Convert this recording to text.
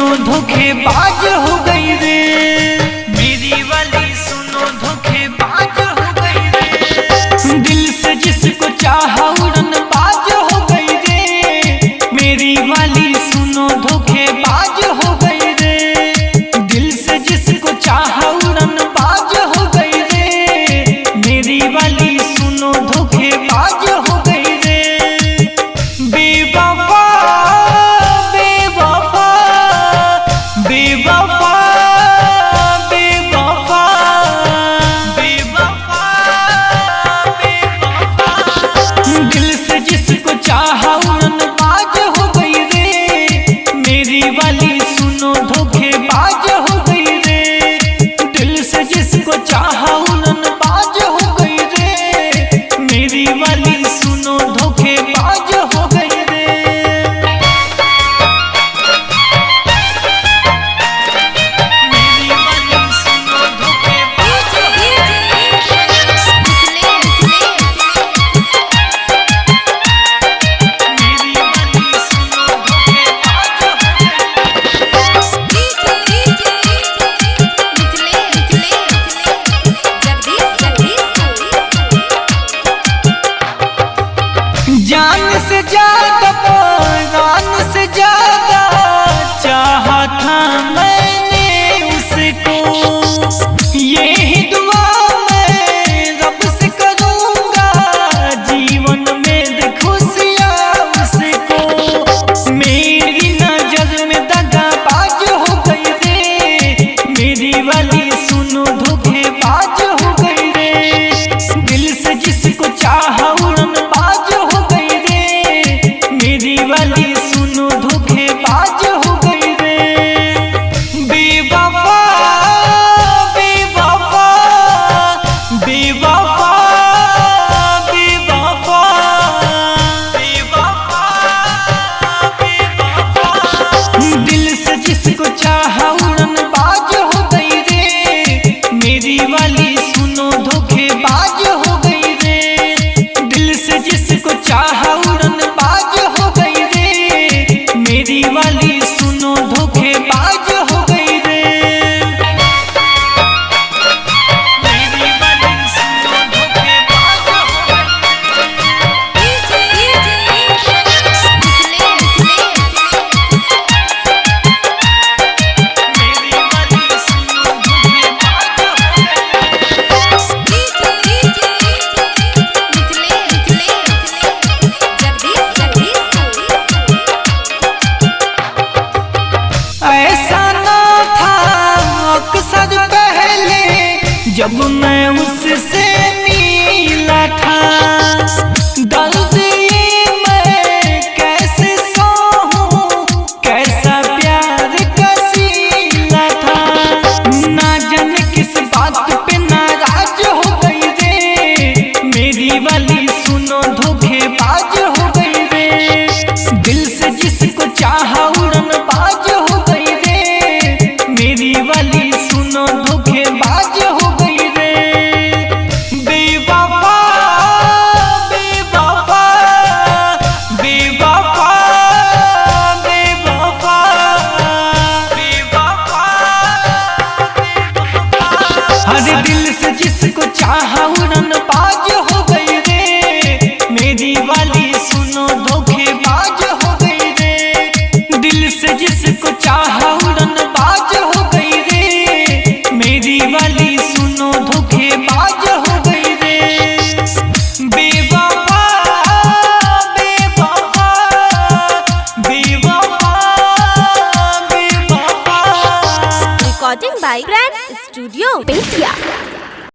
सुनो धोखेबाज हो गई रे, मेरी वाली सुनो धोखेबाज हो गई रे। दिल से जिसको चाहा उड़नबाज हो गई रे, मेरी वाली सुनो धोखेबाज हो गई रे। दिल से जिसको चाहा उड़नबाज हो गई रे, मेरी वाली सुनो धोखेबाज हो गई रे। बेवफा बेवफा बेवफा बेवफा बेवफा बेवफा, दिल से जिसको चाहा उड़नबाज हो गई रे, मेरी वाली सुनो धोखेबाज हो गई रे। दिल से जिसको चाहा उड़नबाज हो गई रे, मेरी वाली सुनो धोखेबाज हो गई रे। जान से ज्यादा प्राण से ज्यादा चाहा था मैंने उसको, यही दुआ मैं रब से करूंगा, जीवन में दे खुशियां उसको। मेरी नजर में दगाबाज हो गई रे, मेरी वाली सुनो धोखेबाज हो गई रे। दिल से जिसको चाहा उड़नबाज हो गई रे, मेरी वाली सुनो धोखेबाज हो गई रे। बेवफा बेवफा बेवफा बेवफा बेवफा बेवफा, दिल से जिसको चाहा उड़नबाज हो गई रे, मेरी वाली सुनो धोखेबाज हो गई रे। दिल से जिसको चाहा उड़नबाज हो गई रे, मेरी वाली सुनो धोखेबाज हो गई रे। मेरी वाली सुनो धोखेबाज हो मेरी वाली सुनो धोखेबाज ऐसा ना था अक्सर पहले जब मैं उससे मिला था, दर्द ये मैं कैसे सहूं, कैसा प्यार कसीला था। ना जाने किस बात पे नाराज हो गई रे, मेरी वाली सुनो धोखेबाज हो गई रे। दिल से जिसको चाहा उड़नबाज हो गई रे, मेरी वाली सुनो धोखेबाज हो गई रे। बेवफा बेवफा बेवफा बेवफा बेवफा बेवफा, हर दिल से जिसको चाहा उड़नबाज हो गई रे, मेरी वाली सुनो धोखेबाज हो गई रे। दिल से जिसको चाहा उड़नबाज हो गई रे, मेरी वाली सुनो धोखेबाज हो गई रे। बेवफा बेवफा बेवफा बेवफा। Recording by Brand Studio, Betia।